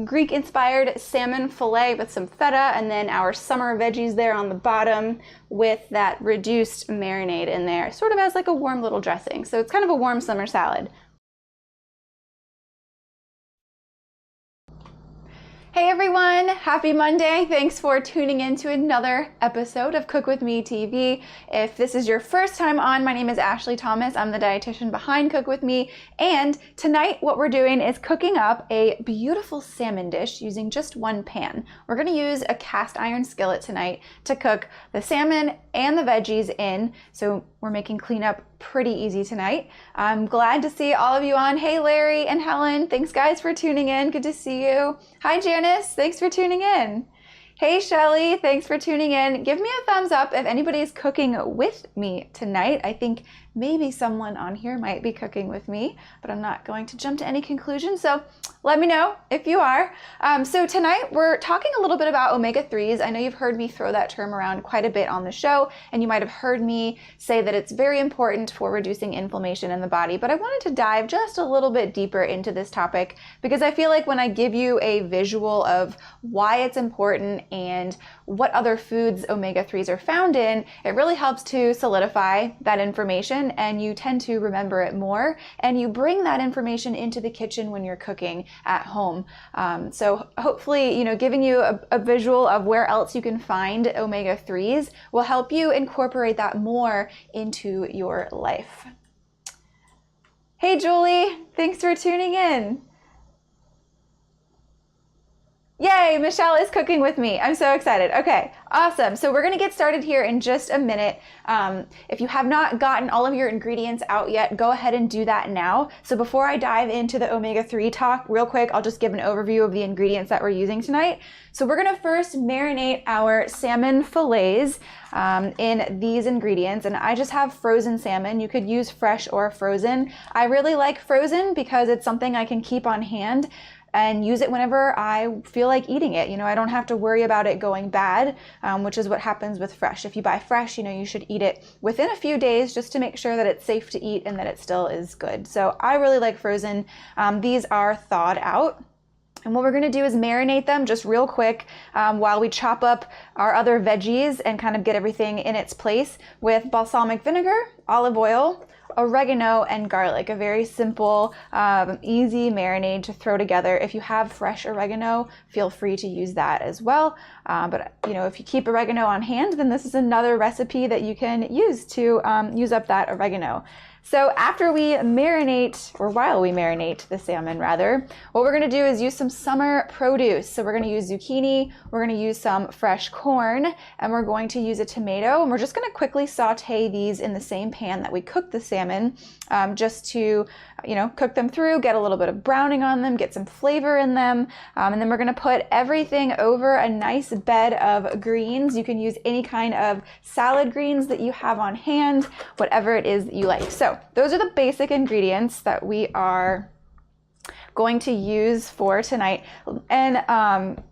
Greek-inspired salmon fillet with some feta, and then our summer veggies there on the bottom with that reduced marinade in there, sort of as like a warm little dressing. So it's kind of a warm summer salad. Hey everyone, happy Monday. Thanks for tuning in to another episode of Cook With Me TV. If this is your first time on, my name is Ashley Thomas. I'm the dietitian behind Cook With Me. And tonight what we're doing is cooking up a beautiful salmon dish using just one pan. We're gonna use a cast iron skillet tonight to cook the salmon and the veggies in. So we're making cleanup pretty easy tonight. I'm glad to see all of you on. Hey Larry and Helen, thanks guys for tuning in. Good to see you. Hi Janice, thanks for tuning in. Hey Shelly, thanks for tuning in. Give me a thumbs up if anybody is cooking with me tonight. I think maybe someone on here might be cooking with me, but I'm not going to jump to any conclusions, so let me know if you are. So tonight we're talking a little bit about omega-3s. I know you've heard me throw that term around quite a bit on the show, and you might have heard me say that it's very important for reducing inflammation in the body, but I wanted to dive just a little bit deeper into this topic because I feel like when I give you a visual of why it's important and what other foods omega-3s are found in, it really helps to solidify that information and you tend to remember it more and you bring that information into the kitchen when you're cooking at home. So hopefully, giving you a visual of where else you can find omega-3s will help you incorporate that more into your life. Hey Julie, thanks for tuning in. Yay, Michelle is cooking with me. I'm so excited. Okay, awesome. So we're gonna get started here in just a minute. If you have not gotten all of your ingredients out yet, go ahead and do that now. So before I dive into the omega-3 talk, real quick, I'll just give an overview of the ingredients that we're using tonight. So we're gonna first marinate our salmon fillets in these ingredients, and I just have frozen salmon. You could use fresh or frozen. I really like frozen because it's something I can keep on hand and use it whenever I feel like eating it. I don't have to worry about it going bad, which is what happens with fresh. If you buy fresh, you should eat it within a few days just to make sure that it's safe to eat and that it still is good. So I really like frozen. These are thawed out. And what we're gonna do is marinate them just real quick while we chop up our other veggies and kind of get everything in its place with balsamic vinegar, olive oil, oregano, and garlic. A very simple, easy marinade to throw together. If you have fresh oregano, feel free to use that as well. But if you keep oregano on hand, then this is another recipe that you can use to use up that oregano. So after we marinate, or while we marinate the salmon rather, what we're gonna do is use some summer produce. So we're gonna use zucchini, we're gonna use some fresh corn, and we're going to use a tomato, and we're just gonna quickly saute these in the same pan that we cooked the salmon, just to cook them through, get a little bit of browning on them, get some flavor in them, and then we're gonna put everything over a nice bed of greens. You can use any kind of salad greens that you have on hand, whatever it is that you like. So those are the basic ingredients that we are going to use for tonight. And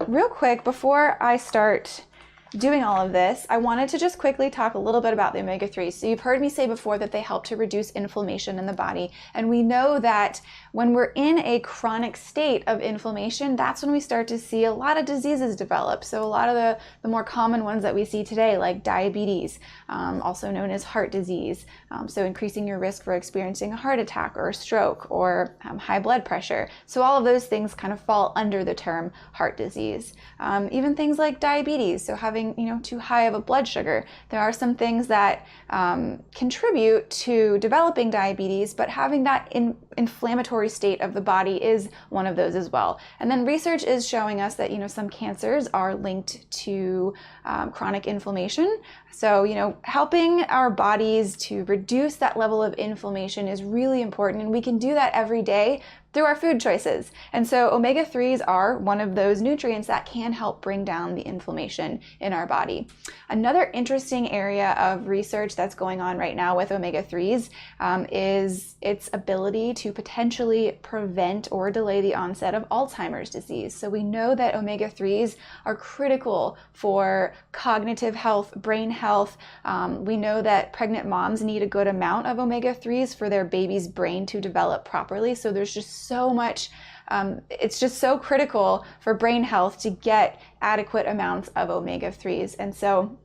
real quick, before I start doing all of this, I wanted to just quickly talk a little bit about the omega-3s. So you've heard me say before that they help to reduce inflammation in the body. And we know that when we're in a chronic state of inflammation, that's when we start to see a lot of diseases develop. So a lot of the more common ones that we see today, like diabetes, also known as heart disease. So increasing your risk for experiencing a heart attack or a stroke or high blood pressure. So all of those things kind of fall under the term heart disease. Even things like diabetes, so having too high of a blood sugar. There are some things that contribute to developing diabetes, but having that inflammatory state of the body is one of those as well. And then research is showing us that some cancers are linked to chronic inflammation. So helping our bodies to reduce that level of inflammation is really important, and we can do that every day through our food choices. And so omega-3s are one of those nutrients that can help bring down the inflammation in our body. Another interesting area of research that's going on right now with omega-3s is its ability to potentially prevent or delay the onset of Alzheimer's disease. So we know that omega-3s are critical for cognitive health, brain health. We know that pregnant moms need a good amount of omega-3s for their baby's brain to develop properly. So there's just so much It's just so critical for brain health to get adequate amounts of omega-3s. And so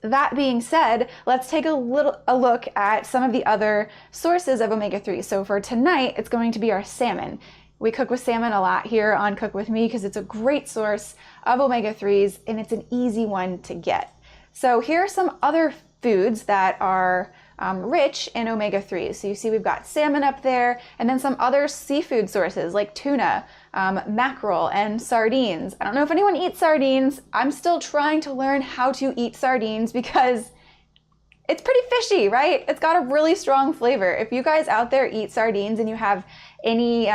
that being said, let's take a look at some of the other sources of omega-3. So for tonight, it's going to be our salmon. We cook with salmon a lot here on Cook With Me because it's a great source of omega-3s and it's an easy one to get. So here are some other foods that are rich in omega-3s. So you see we've got salmon up there, and then some other seafood sources like tuna, mackerel, and sardines. I don't know if anyone eats sardines. I'm still trying to learn how to eat sardines because it's pretty fishy, right? It's got a really strong flavor. If you guys out there eat sardines and you have any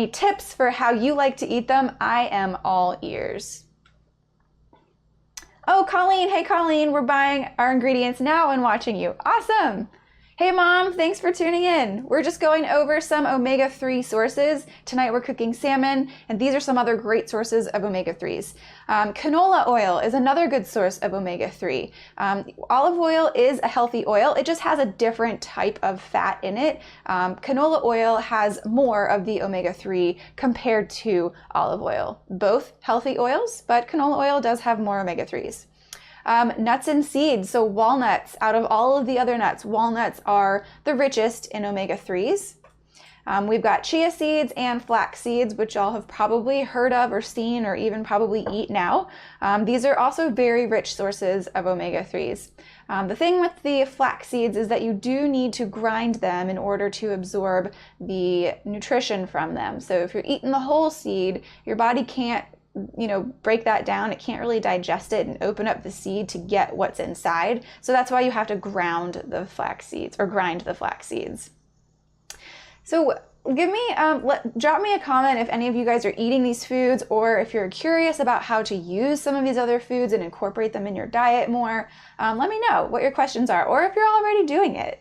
tips for how you like to eat them, I am all ears. Oh, Colleen, hey Colleen, we're buying our ingredients now and watching you. Awesome. Hey Mom, thanks for tuning in. We're just going over some omega-3 sources. Tonight we're cooking salmon, and these are some other great sources of omega-3s. Canola oil is another good source of omega-3. Olive oil is a healthy oil. It just has a different type of fat in it. Canola oil has more of the omega-3 compared to olive oil. Both healthy oils, but canola oil does have more omega-3s. Nuts and seeds, so walnuts, out of all of the other nuts, walnuts are the richest in omega-3s. We've got chia seeds and flax seeds, which y'all have probably heard of or seen or even probably eat now. These are also very rich sources of omega-3s. The thing with the flax seeds is that you do need to grind them in order to absorb the nutrition from them. So if you're eating the whole seed, your body can't break that down. It can't really digest it and open up the seed to get what's inside. So that's why you have to ground the flax seeds or grind the flax seeds. So drop me a comment if any of you guys are eating these foods, or if you're curious about how to use some of these other foods and incorporate them in your diet more. Let me know what your questions are, or if you're already doing it.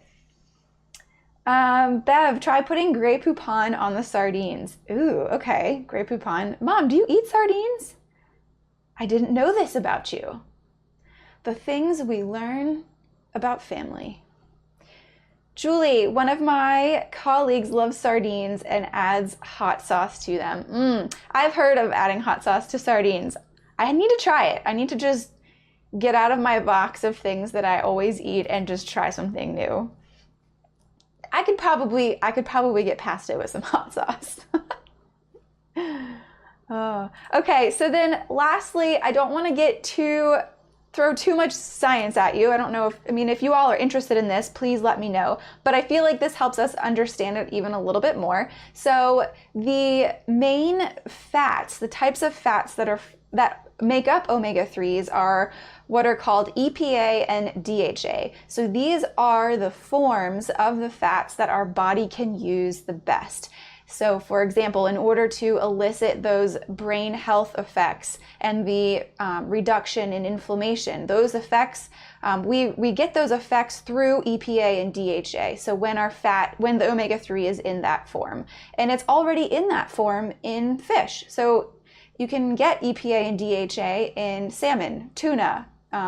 Bev, try putting Grey Poupon on the sardines. Ooh, okay, Grey Poupon. Mom, do you eat sardines? I didn't know this about you. The things we learn about family. Julie, one of my colleagues loves sardines and adds hot sauce to them. I've heard of adding hot sauce to sardines. I need to try it. I need to just get out of my box of things that I always eat and just try something new. I could probably get past it with some hot sauce. Oh. Okay, so then lastly, I don't want to throw too much science at you. I don't know if you all are interested in this, please let me know. But I feel like this helps us understand it even a little bit more. So the main fats, the types of fats that make up omega-3s are what are called EPA and DHA. So these are the forms of the fats that our body can use the best. So for example, in order to elicit those brain health effects and the reduction in inflammation, those effects, we get those effects through EPA and DHA. So when the omega-3 is in that form, and it's already in that form in fish. So you can get EPA and DHA in salmon, tuna,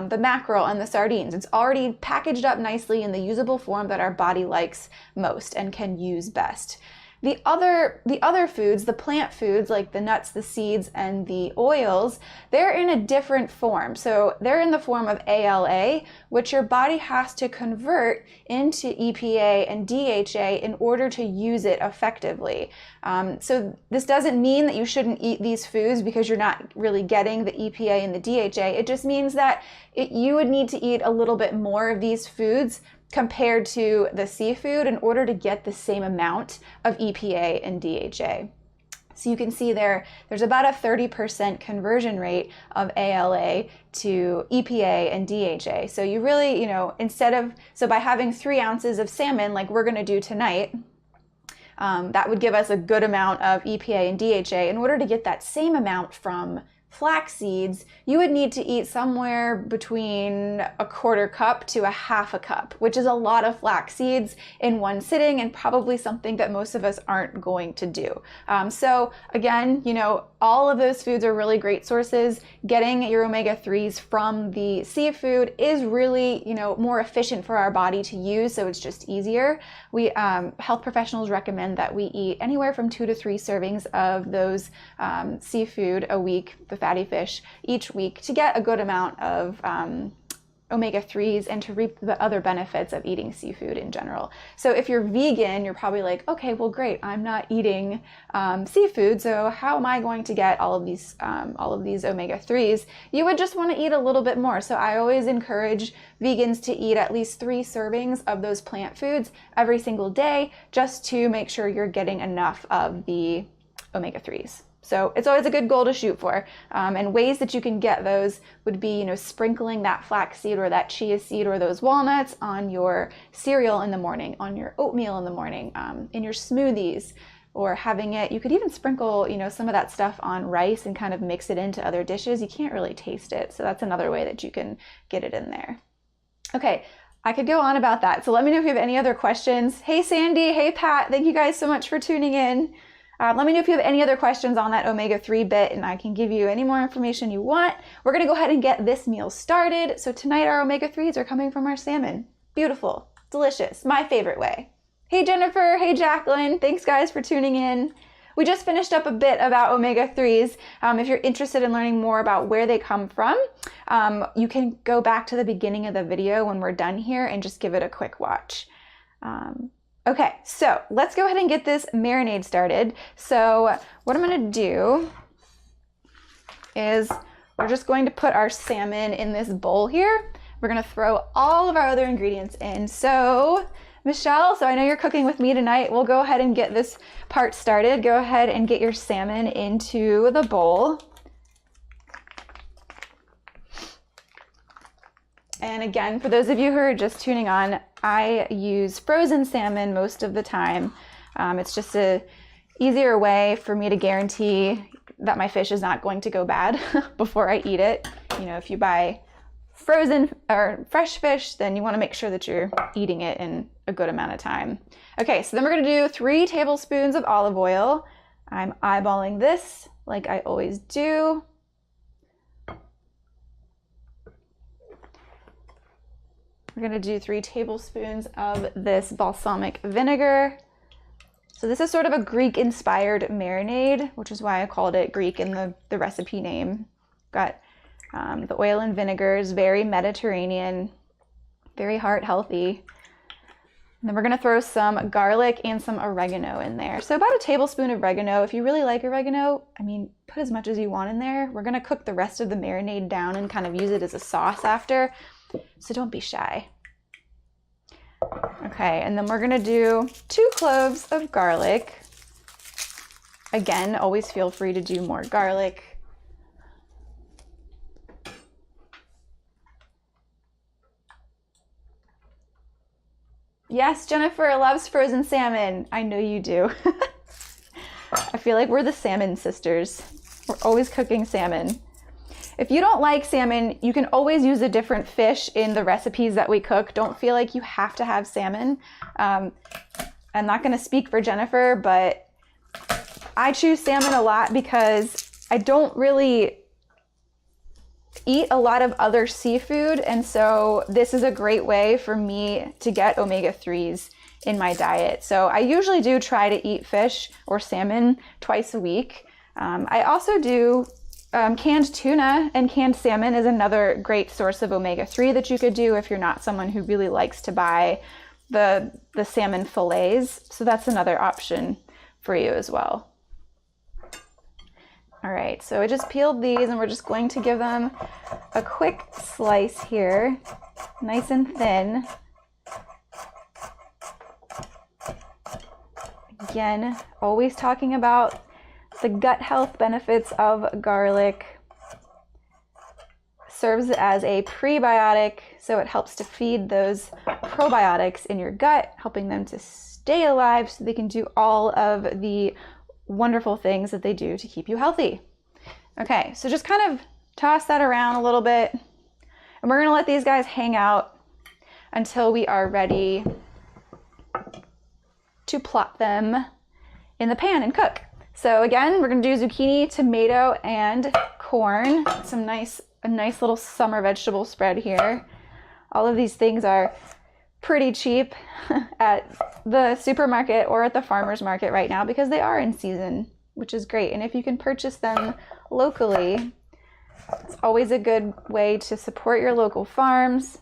the mackerel, and the sardines. It's already packaged up nicely in the usable form that our body likes most and can use best. The other foods, the plant foods like the nuts, the seeds, and the oils, they're in a different form. So they're in the form of ALA, which your body has to convert into EPA and DHA in order to use it effectively. So this doesn't mean that you shouldn't eat these foods because you're not really getting the EPA and the DHA. It just means that you would need to eat a little bit more of these foods compared to the seafood in order to get the same amount of EPA and DHA. So you can see there's about a 30% conversion rate of ALA to EPA and DHA. So you really, so by having 3 ounces of salmon like we're gonna do tonight, that would give us a good amount of EPA and DHA. In order to get that same amount from flax seeds, you would need to eat somewhere between a 1/4 cup to a 1/2 cup, which is a lot of flax seeds in one sitting and probably something that most of us aren't going to do. So again, all of those foods are really great sources. Getting your omega-3s from the seafood is really, more efficient for our body to use, so it's just easier. We health professionals recommend that we eat anywhere from 2 to 3 servings of those seafood a week, the fatty fish, each week to get a good amount of omega-3s and to reap the other benefits of eating seafood in general. So if you're vegan, you're probably like, okay, well, great, I'm not eating seafood, so how am I going to get all of these omega-3s? You would just want to eat a little bit more. So I always encourage vegans to eat at least 3 servings of those plant foods every single day, just to make sure you're getting enough of the omega-3s. So it's always a good goal to shoot for. And ways that you can get those would be, sprinkling that flaxseed or that chia seed or those walnuts on your cereal in the morning, on your oatmeal in the morning, in your smoothies, or having it, you could even sprinkle, some of that stuff on rice and kind of mix it into other dishes. You can't really taste it. So that's another way that you can get it in there. Okay. I could go on about that. So let me know if you have any other questions. Hey, Sandy. Hey, Pat. Thank you guys so much for tuning in. Let me know if you have any other questions on that omega-3 bit, and I can give you any more information you want. We're going to go ahead and get this meal started. So tonight our omega-3s are coming from our salmon. Beautiful, delicious, my favorite way. Hey, Jennifer. Hey, Jacqueline. Thanks, guys, for tuning in. We just finished up a bit about omega-3s. If you're interested in learning more about where they come from, you can go back to the beginning of the video when we're done here and just give it a quick watch. Okay, so let's go ahead and get this marinade started. So what I'm gonna do is we're just going to put our salmon in this bowl here. We're gonna throw all of our other ingredients in. So Michelle, so I know you're cooking with me tonight. We'll go ahead and get this part started. Go ahead and get your salmon into the bowl. And again, for those of you who are just tuning on, I use frozen salmon most of the time. It's just a easier way for me to guarantee that my fish is not going to go bad before I eat it. If you buy frozen or fresh fish, then you want to make sure that you're eating it in a good amount of time. Okay, so then we're going to do 3 tablespoons of olive oil. I'm eyeballing this like I always do. We're going to do 3 tablespoons of this balsamic vinegar. So this is sort of a Greek-inspired marinade, which is why I called it Greek in the recipe name. Got the oil and vinegar is very Mediterranean, very heart healthy. And then we're going to throw some garlic and some oregano in there. So about a tablespoon of oregano. If you really like oregano, put as much as you want in there. We're going to cook the rest of the marinade down and kind of use it as a sauce after. So don't be shy. Okay, and then we're gonna do 2 cloves of garlic. Again, always feel free to do more garlic. Yes, Jennifer loves frozen salmon. I know you do. I feel like we're the salmon sisters. We're always cooking salmon. If you don't like salmon, you can always use a different fish in the recipes that we cook. Don't feel like you have to have salmon. I'm not going to speak for Jennifer, but I choose salmon a lot because I don't really eat a lot of other seafood, and so this is a great way for me to get omega-3s in my diet. So I usually do try to eat fish or salmon twice a week. I also do canned tuna, and canned salmon is another great source of omega-3 that you could do if you're not someone who really likes to buy the salmon fillets. So that's another option for you as well. All right, so I just peeled these and we're just going to give them a quick slice here, nice and thin. Again, always talking about the gut health benefits of garlic. Serves as a prebiotic, so it helps to feed those probiotics in your gut, helping them to stay alive so they can do all of the wonderful things that they do to keep you healthy. Okay, so just kind of toss that around a little bit, and we're gonna let these guys hang out until we are ready to plop them in the pan and cook. So again, we're gonna do zucchini, tomato, and corn. A nice little summer vegetable spread here. All of these things are pretty cheap at the supermarket or at the farmer's market right now because they are in season, which is great. And if you can purchase them locally, it's always a good way to support your local farms.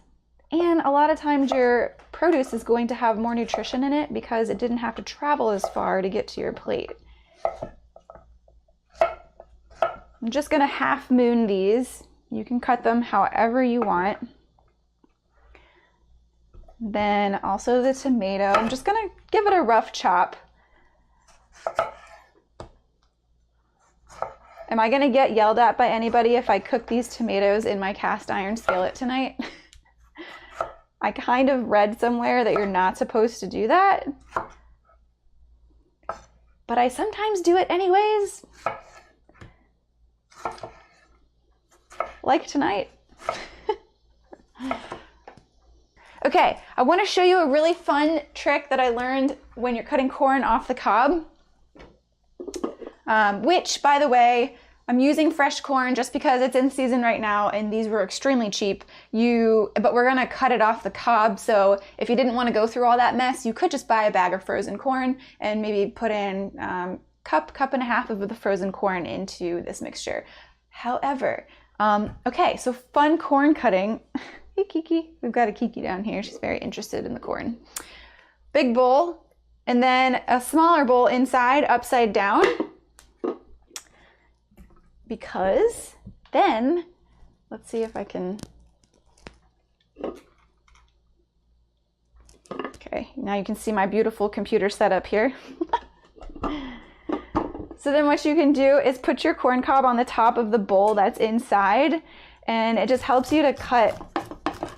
And a lot of times your produce is going to have more nutrition in it because it didn't have to travel as far to get to your plate. I'm just gonna half moon these. You can cut them however you want. Then also the tomato. I'm just gonna give it a rough chop. Am I gonna get yelled at by anybody if I cook these tomatoes in my cast iron skillet tonight? I kind of read somewhere that you're not supposed to do that, but I sometimes do it anyways. Like tonight. Okay, I want to show you a really fun trick that I learned when you're cutting corn off the cob, which, by the way, I'm using fresh corn just because it's in season right now and these were extremely cheap. But we're gonna cut it off the cob, so if you didn't want to go through all that mess, you could just buy a bag of frozen corn and maybe put in cup and a half of the frozen corn into this mixture. However, okay, so fun corn cutting. Hey Kiki, we've got a Kiki down here. She's very interested in the corn. Big bowl, and then a smaller bowl inside, upside down. Because then, let's see if I can, okay, now you can see my beautiful computer setup here. So then what you can do is put your corn cob on the top of the bowl that's inside, and it just helps you to cut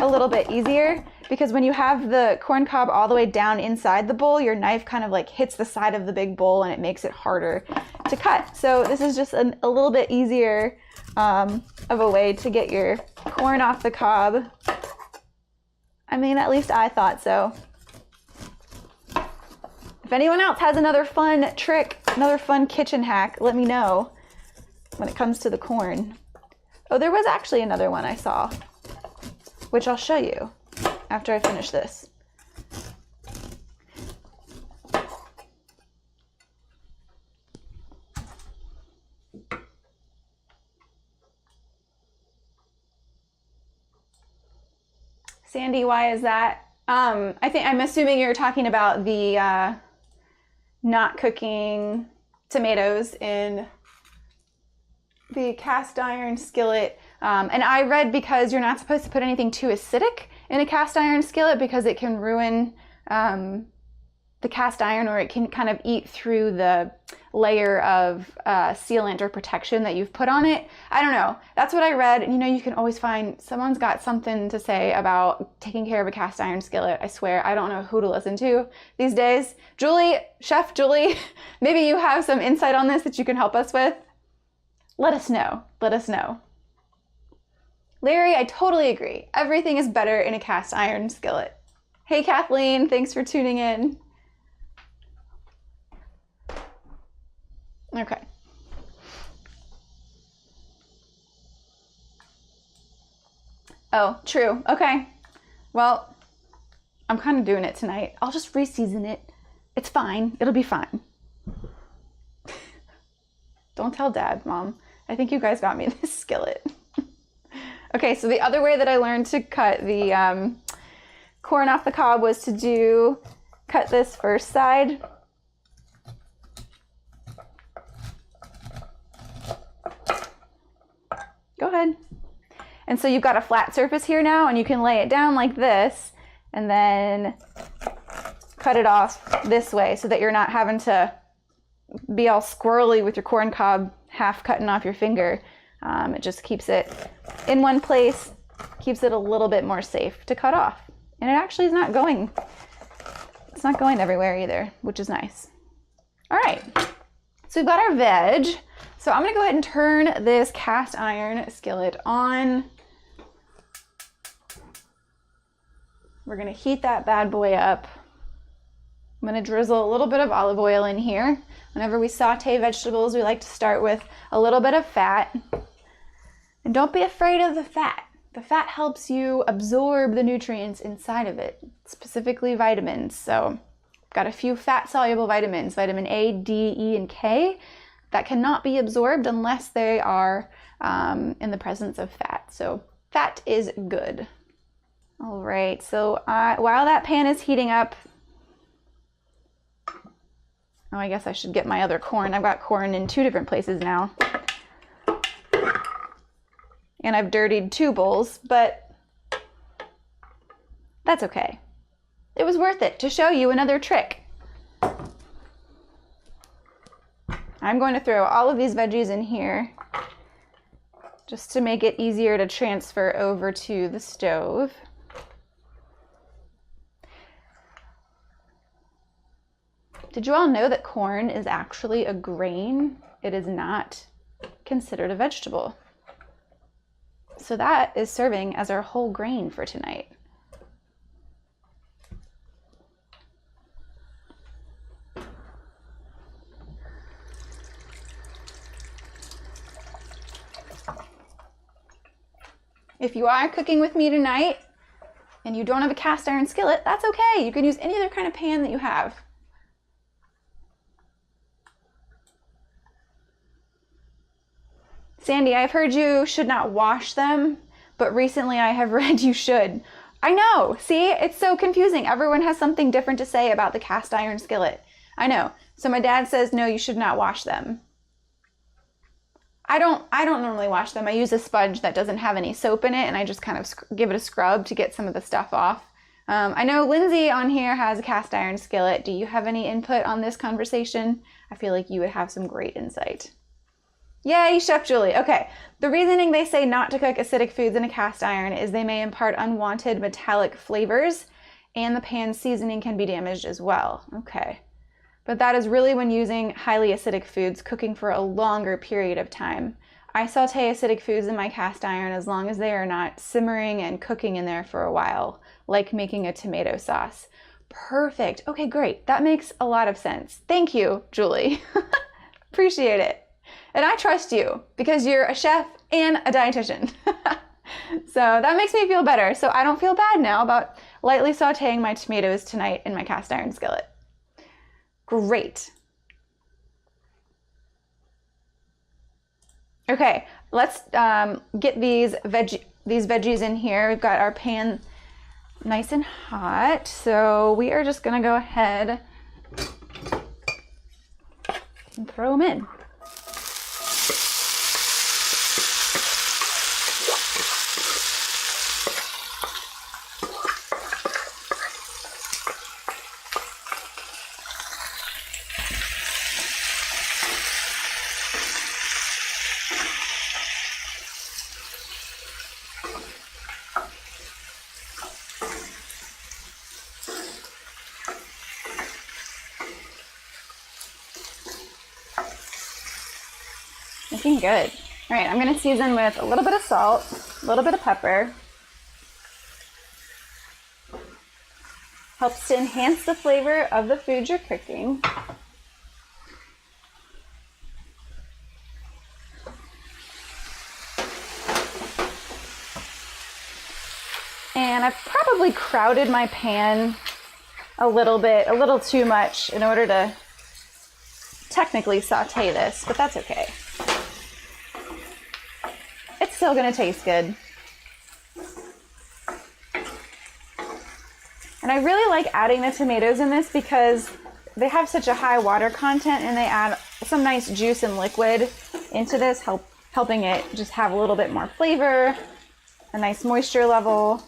a little bit easier, because when you have the corn cob all the way down inside the bowl, your knife kind of like hits the side of the big bowl and it makes it harder to cut. So this is just a little bit easier of a way to get your corn off the cob. I mean, at least I thought so. If anyone else has another fun trick, another fun kitchen hack, let me know when it comes to the corn. Oh, there was actually another one I saw, which I'll show you after I finish this. Sandy, why is that? I'm assuming you're talking about the not cooking tomatoes in the cast iron skillet. And I read because you're not supposed to put anything too acidic in a cast iron skillet because it can ruin the cast iron, or it can kind of eat through the layer of sealant or protection that you've put on it. I don't know. That's what I read. And you know, you can always find someone's got something to say about taking care of a cast iron skillet. I swear, I don't know who to listen to these days. Julie, Chef Julie, maybe you have some insight on this that you can help us with. Let us know. Let us know. Larry, I totally agree. Everything is better in a cast iron skillet. Hey Kathleen, thanks for tuning in. Okay. Oh, true. Okay. Well, I'm kind of doing it tonight. I'll just re-season it. It's fine. It'll be fine. Don't tell Dad, Mom. I think you guys got me this skillet. Okay, so the other way that I learned to cut the corn off the cob was to cut this first side. Go ahead. And so you've got a flat surface here now, and you can lay it down like this and then cut it off this way so that you're not having to be all squirrely with your corn cob half cutting off your finger. It just keeps it in one place, keeps it a little bit more safe to cut off. And it actually is not going, it's not going everywhere either, which is nice. All right, so we've got our veg. So I'm gonna go ahead and turn this cast iron skillet on. We're gonna heat that bad boy up. I'm gonna drizzle a little bit of olive oil in here. Whenever we saute vegetables, we like to start with a little bit of fat. And don't be afraid of the fat. The fat helps you absorb the nutrients inside of it, specifically vitamins. So I've got a few fat-soluble vitamins, vitamin A, D, E, and K, that cannot be absorbed unless they are in the presence of fat. So fat is good. All right, so while that pan is heating up, oh, I guess I should get my other corn. I've got corn in 2 different places now. And I've dirtied 2 bowls, but that's okay. It was worth it to show you another trick. I'm going to throw all of these veggies in here just to make it easier to transfer over to the stove. Did you all know that corn is actually a grain? It is not considered a vegetable. So that is serving as our whole grain for tonight. If you are cooking with me tonight and you don't have a cast iron skillet, that's okay. You can use any other kind of pan that you have. Sandy, I've heard you should not wash them, but recently I have read you should. I know, see, it's so confusing. Everyone has something different to say about the cast iron skillet. I know. So my dad says, no, you should not wash them. I don't normally wash them. I use a sponge that doesn't have any soap in it, and I just kind of give it a scrub to get some of the stuff off. I know Lindsay on here has a cast iron skillet. Do you have any input on this conversation? I feel like you would have some great insight. Yay, Chef Julie. Okay, the reasoning they say not to cook acidic foods in a cast iron is they may impart unwanted metallic flavors, and the pan seasoning can be damaged as well. Okay, but that is really when using highly acidic foods, cooking for a longer period of time. I saute acidic foods in my cast iron as long as they are not simmering and cooking in there for a while, like making a tomato sauce. Perfect. Okay, great. That makes a lot of sense. Thank you, Julie. Appreciate it. And I trust you because you're a chef and a dietitian. So that makes me feel better. So I don't feel bad now about lightly sauteing my tomatoes tonight in my cast iron skillet. Great. Okay, let's get these veggies in here. We've got our pan nice and hot. So we are just gonna go ahead and throw them in. Looking good. All right, I'm gonna season with a little bit of salt, a little bit of pepper. Helps to enhance the flavor of the food you're cooking. And I've probably crowded my pan a little too much in order to technically saute this, but that's okay. It's still gonna taste good. And I really like adding the tomatoes in this because they have such a high water content and they add some nice juice and liquid into this, helping it just have a little bit more flavor, a nice moisture level.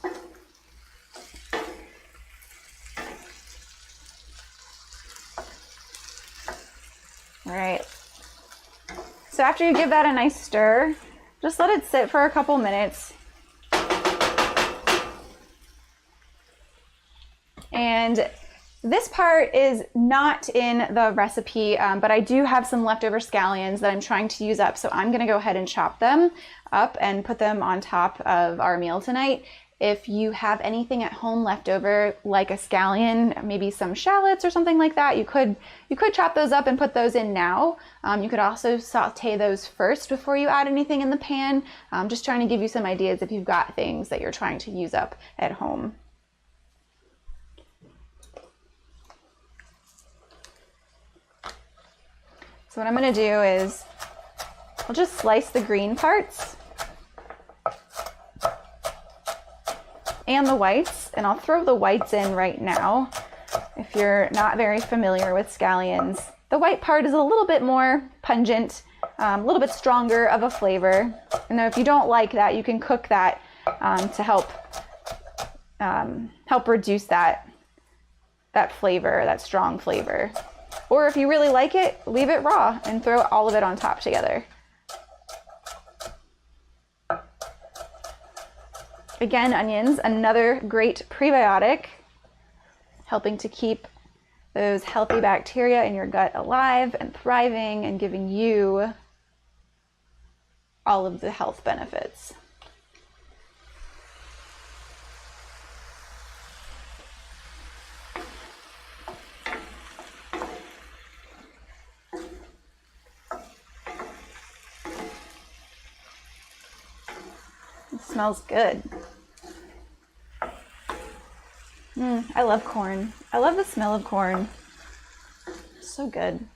All right. So after you give that a nice stir, just let it sit for a couple minutes. And this part is not in the recipe, but I do have some leftover scallions that I'm trying to use up. So I'm gonna go ahead and chop them up and put them on top of our meal tonight. If you have anything at home left over, like a scallion, maybe some shallots or something like that, you could chop those up and put those in now. You could also saute those first before you add anything in the pan. Just trying to give you some ideas if you've got things that you're trying to use up at home. So what I'm going to do is I'll just slice the green parts and the whites, and I'll throw the whites in right now. If you're not very familiar with scallions, the white part is a little bit more pungent, a little bit stronger of a flavor. And if you don't like that, you can cook that to help reduce that flavor, that strong flavor. Or if you really like it, leave it raw and throw all of it on top together. Again, onions, another great prebiotic, helping to keep those healthy bacteria in your gut alive and thriving and giving you all of the health benefits. It smells good. I love corn. I love the smell of corn. So good.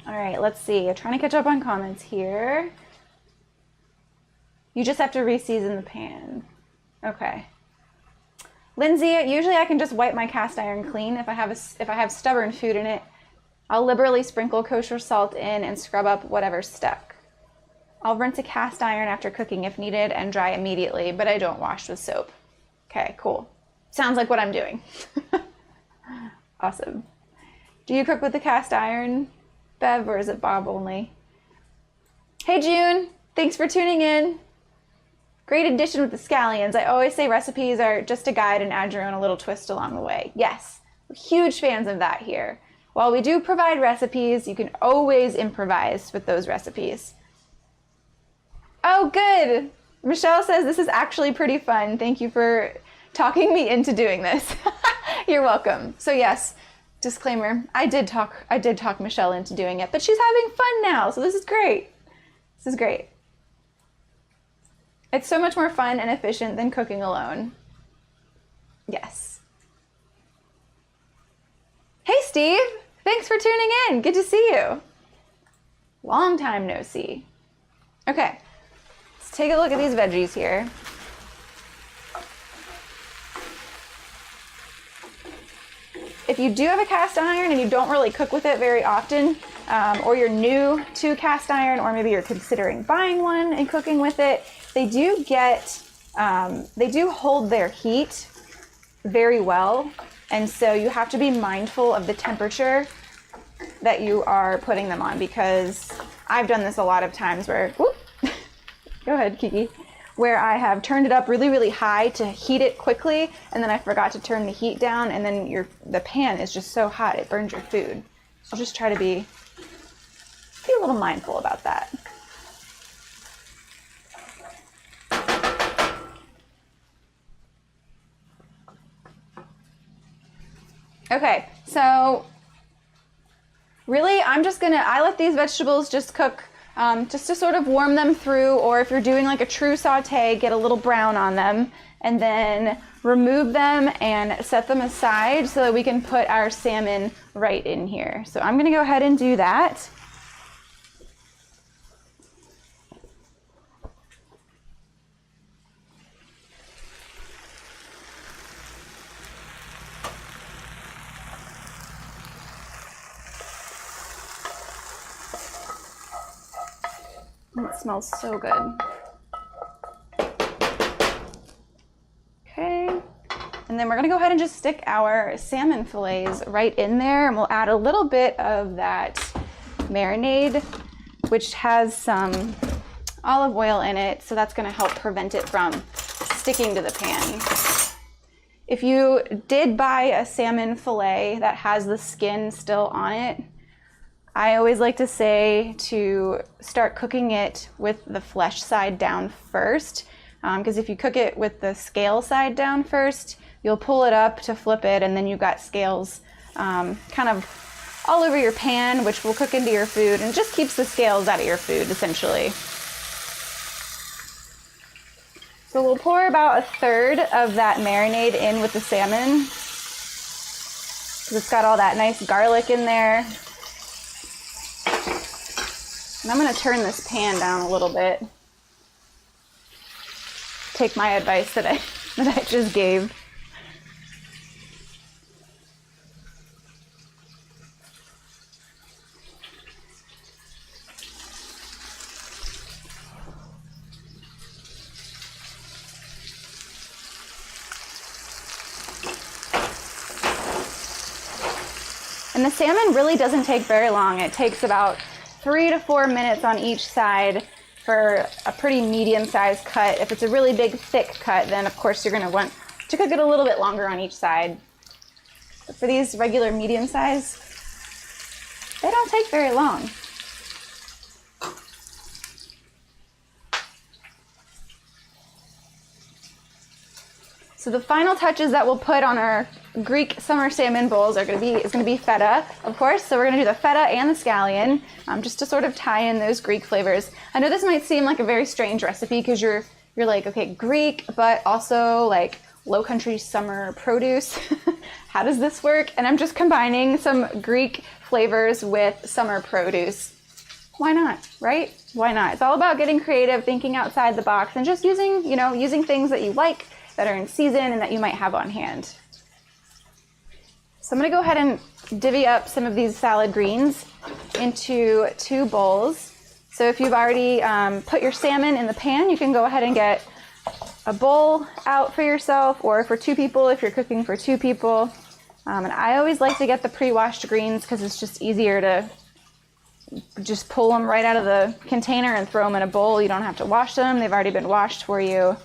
All right, let's see. I'm trying to catch up on comments here. You just have to reseason the pan. Okay. Lindsay, usually I can just wipe my cast iron clean. If I have stubborn food in it, I'll liberally sprinkle kosher salt in and scrub up whatever's stuck. I'll rinse a cast iron after cooking if needed and dry immediately, but I don't wash with soap. Okay, cool. Sounds like what I'm doing. Awesome. Do you cook with the cast iron, Bev, or is it Bob only? Hey June, thanks for tuning in. Great addition with the scallions. I always say recipes are just a guide and add your own a little twist along the way. Yes, we're huge fans of that here. While we do provide recipes, you can always improvise with those recipes. Oh, good. Michelle says this is actually pretty fun. Thank you for talking me into doing this. You're welcome. So yes, disclaimer, I did talk Michelle into doing it, but she's having fun now. So this is great. This is great. It's so much more fun and efficient than cooking alone. Yes. Hey, Steve. Thanks for tuning in. Good to see you. Long time no see. Okay, let's take a look at these veggies here. If you do have a cast iron and you don't really cook with it very often, or you're new to cast iron, or maybe you're considering buying one and cooking with it, they do hold their heat very well. And so you have to be mindful of the temperature that you are putting them on, because I've done this a lot of times where, whoop, go ahead, Kiki, where I have turned it up really, really high to heat it quickly, and then I forgot to turn the heat down, and then the pan is just so hot it burns your food. So just try to be a little mindful about that. Okay, so really I let these vegetables just cook just to sort of warm them through, or if you're doing like a true saute, get a little brown on them, and then remove them and set them aside so that we can put our salmon right in here. So I'm gonna go ahead and do that. It smells so good. Okay, and then we're gonna go ahead and just stick our salmon fillets right in there, and we'll add a little bit of that marinade which has some olive oil in it, so that's going to help prevent it from sticking to the pan. If you did buy a salmon fillet that has the skin still on it, I always like to say to start cooking it with the flesh side down first, because if you cook it with the scale side down first, you'll pull it up to flip it, and then you've got scales kind of all over your pan, which will cook into your food and just keeps the scales out of your food, essentially. So we'll pour about 1/3 of that marinade in with the salmon, because it's got all that nice garlic in there. And I'm going to turn this pan down a little bit. Take my advice that I just gave. And the salmon really doesn't take very long. It takes about 3 to 4 minutes on each side for a pretty medium-sized cut. If it's a really big, thick cut, then of course you're going to want to cook it a little bit longer on each side. But for these regular medium size, they don't take very long. So the final touches that we'll put on our Greek summer salmon bowls is going to be feta, of course. So we're going to do the feta and the scallion, just to sort of tie in those Greek flavors. I know this might seem like a very strange recipe because you're like, okay, Greek, but also like low country summer produce. How does this work? And I'm just combining some Greek flavors with summer produce. Why not, right? Why not? It's all about getting creative, thinking outside the box, and just using things that you like, that are in season, and that you might have on hand. So I'm going to go ahead and divvy up some of these salad greens into 2 bowls. So if you've already put your salmon in the pan, you can go ahead and get a bowl out for yourself, or for 2 people if you're cooking for 2 people. And I always like to get the pre-washed greens because it's just easier to just pull them right out of the container and throw them in a bowl. You don't have to wash them. They've already been washed for you.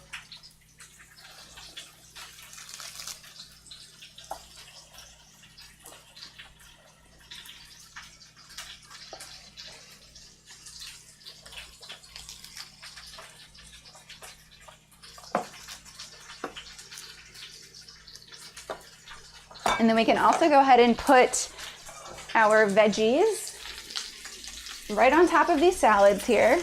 And then we can also go ahead and put our veggies right on top of these salads here.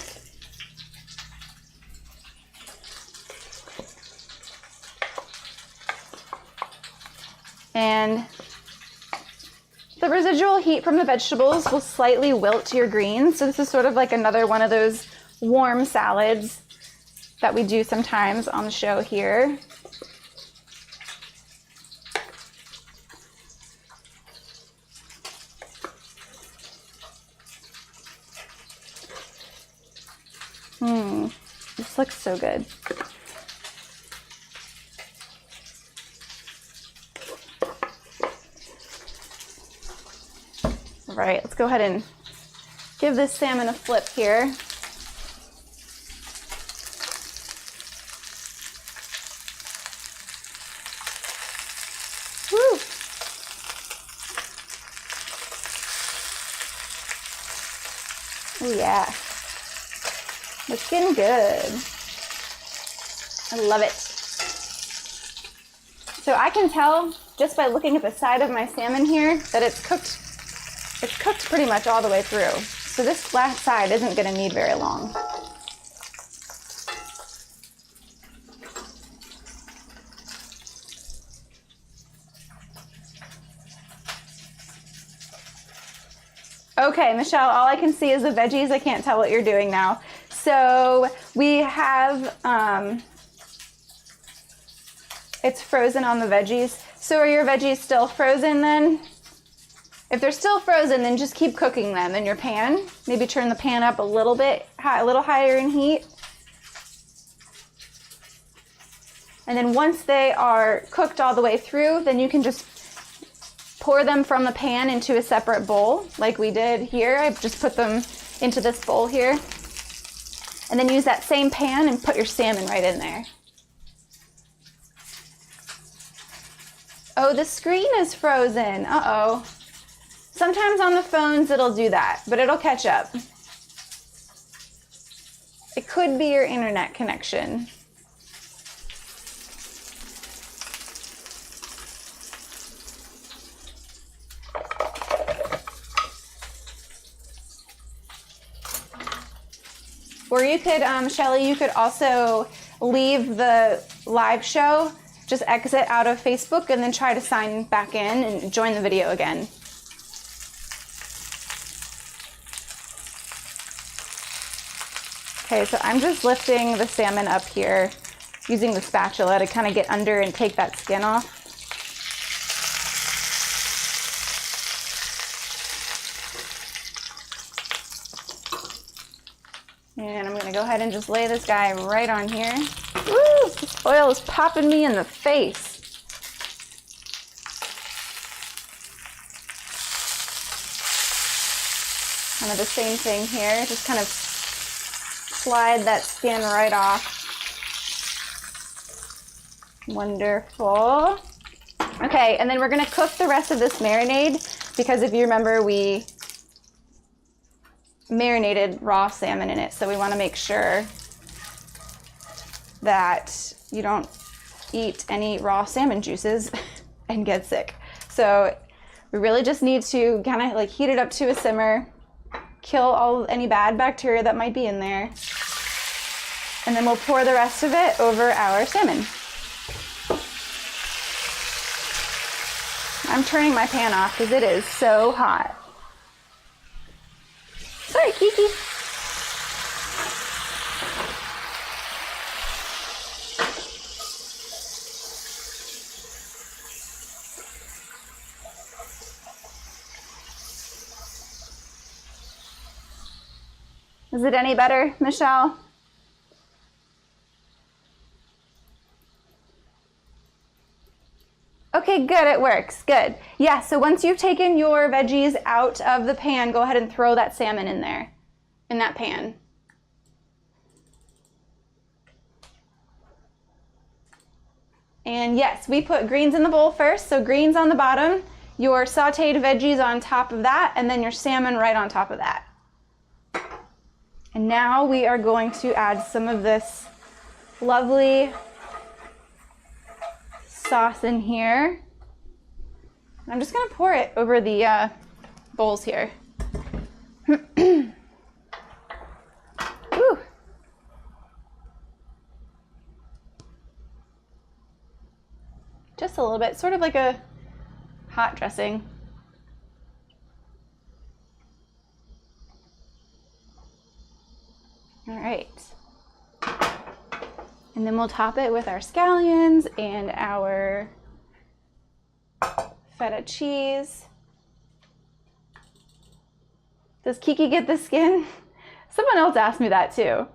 And the residual heat from the vegetables will slightly wilt your greens. So this is sort of like another one of those warm salads that we do sometimes on the show here. This looks so good. All right, let's go ahead and give this salmon a flip here. Woo! Oh yeah. Looking good. I love it. So I can tell just by looking at the side of my salmon here that it's cooked pretty much all the way through. So this last side isn't going to need very long. Okay, Michelle, all I can see is the veggies. I can't tell what you're doing now. So we have, it's frozen on the veggies. So are your veggies still frozen then? If they're still frozen, then just keep cooking them in your pan. Maybe turn the pan up a little bit, a little higher in heat. And then once they are cooked all the way through, then you can just pour them from the pan into a separate bowl like we did here. I just put them into this bowl here. And then use that same pan and put your salmon right in there. Oh, the screen is frozen. Uh-oh. Sometimes on the phones it'll do that, but it'll catch up. It could be your internet connection. Or you could, Shelly, you could also leave the live show, just exit out of Facebook and then try to sign back in and join the video again. Okay, so I'm just lifting the salmon up here using the spatula to kind of get under and take that skin off. And I'm gonna go ahead and just lay this guy right on here. Woo, this oil is popping me in the face. Kind of the same thing here, just kind of slide that skin right off. Wonderful. Okay, and then we're gonna cook the rest of this marinade because if you remember, we marinated raw salmon in it, so we want to make sure that you don't eat any raw salmon juices and get sick. So we really just need to kind of like heat it up to a simmer, kill all any bad bacteria that might be in there, and then we'll pour the rest of it over our salmon. I'm turning my pan off because it is so hot. Sorry, Kiki. Is it any better, Michelle? Okay, good, it works, good. Yeah, so once you've taken your veggies out of the pan, go ahead and throw that salmon in there, in that pan. And yes, we put greens in the bowl first, so greens on the bottom, your sauteed veggies on top of that, and then your salmon right on top of that. And now we are going to add some of this lovely sauce in here. I'm just gonna pour it over the bowls here. Ooh. Just a little bit, sort of like a hot dressing. All right. And then we'll top it with our scallions and our feta cheese. Does Kiki get the skin? Someone else asked me that too.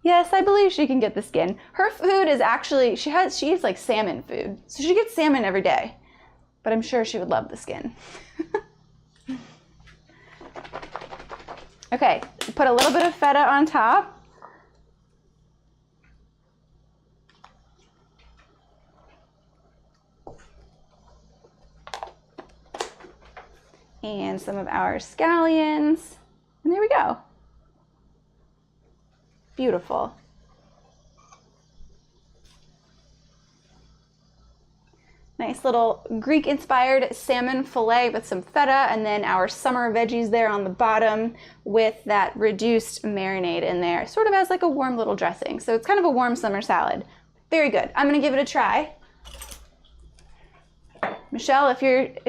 Yes, I believe she can get the skin. Her food is actually, she eats like salmon food. So she gets salmon every day, but I'm sure she would love the skin. Okay, put a little bit of feta on top. And some of our scallions, and there we go. Beautiful. Nice little Greek-inspired salmon fillet with some feta, and then our summer veggies there on the bottom with that reduced marinade in there, sort of as like a warm little dressing. So it's kind of a warm summer salad. Very good. I'm gonna give it a try. Michelle, if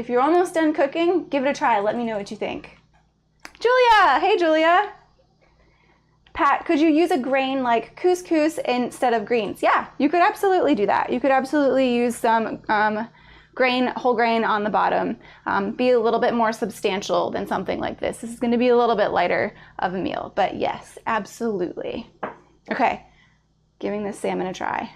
you're almost done cooking, give it a try. Let me know what you think. Julia, hey Julia. Pat, could you use a grain like couscous instead of greens? Yeah, you could absolutely do that. You could absolutely use some whole grain on the bottom. Be a little bit more substantial than something like this. This is going to be a little bit lighter of a meal, but yes, absolutely. Okay, giving this salmon a try.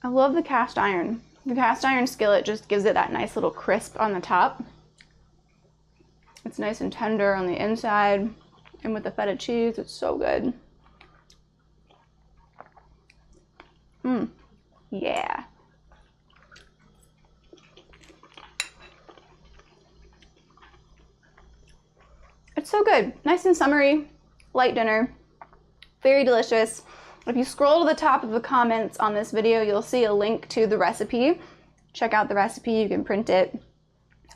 I love the cast iron. The cast iron skillet just gives it that nice little crisp on the top. It's nice and tender on the inside, and with the feta cheese, it's so good. Yeah. It's so good. Nice and summery, light dinner, very delicious. If you scroll to the top of the comments on this video, you'll see a link to the recipe. Check out the recipe, you can print it.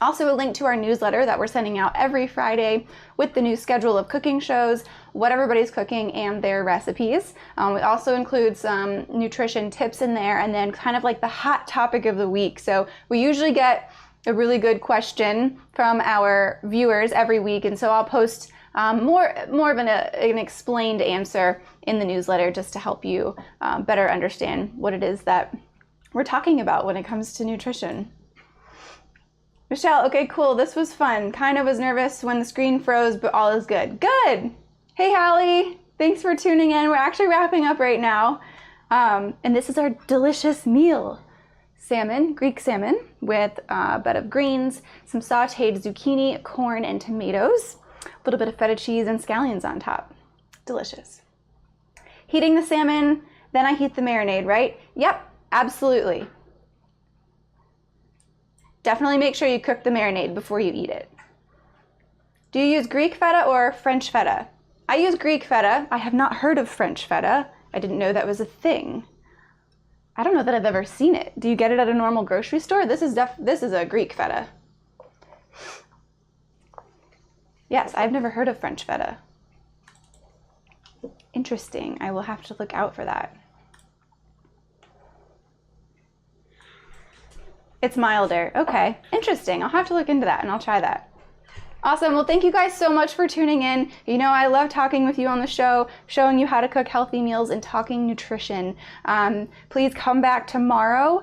Also a link to our newsletter that we're sending out every Friday with the new schedule of cooking shows, what everybody's cooking, and their recipes. We also include some nutrition tips in there, and then kind of like the hot topic of the week. So we usually get a really good question from our viewers every week, and so I'll post more of an explained answer in the newsletter just to help you better understand what it is that we're talking about when it comes to nutrition. Michelle, okay, cool, this was fun. Kind of was nervous when the screen froze, but all is good. Good! Hey, Hallie, thanks for tuning in. We're actually wrapping up right now, and this is our delicious meal. Salmon, Greek salmon, with a bed of greens, some sauteed zucchini, corn, and tomatoes, a little bit of feta cheese and scallions on top. Delicious. Heating the salmon, then I heat the marinade, right? Yep, absolutely. Definitely make sure you cook the marinade before you eat it. Do you use Greek feta or French feta? I use Greek feta. I have not heard of French feta. I didn't know that was a thing. I don't know that I've ever seen it. Do you get it at a normal grocery store? This is a Greek feta. Yes, I've never heard of French feta. Interesting. I will have to look out for that. It's milder. Okay, interesting. I'll have to look into that and I'll try that. Awesome. Well, thank you guys so much for tuning in. You know, I love talking with you on the show, showing you how to cook healthy meals and talking nutrition. Please come back tomorrow.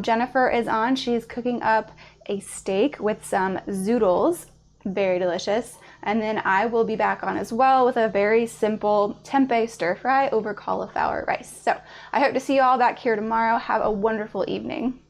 Jennifer is on. She's cooking up a steak with some zoodles. Very delicious. And then I will be back on as well with a very simple tempeh stir fry over cauliflower rice. So I hope to see you all back here tomorrow. Have a wonderful evening.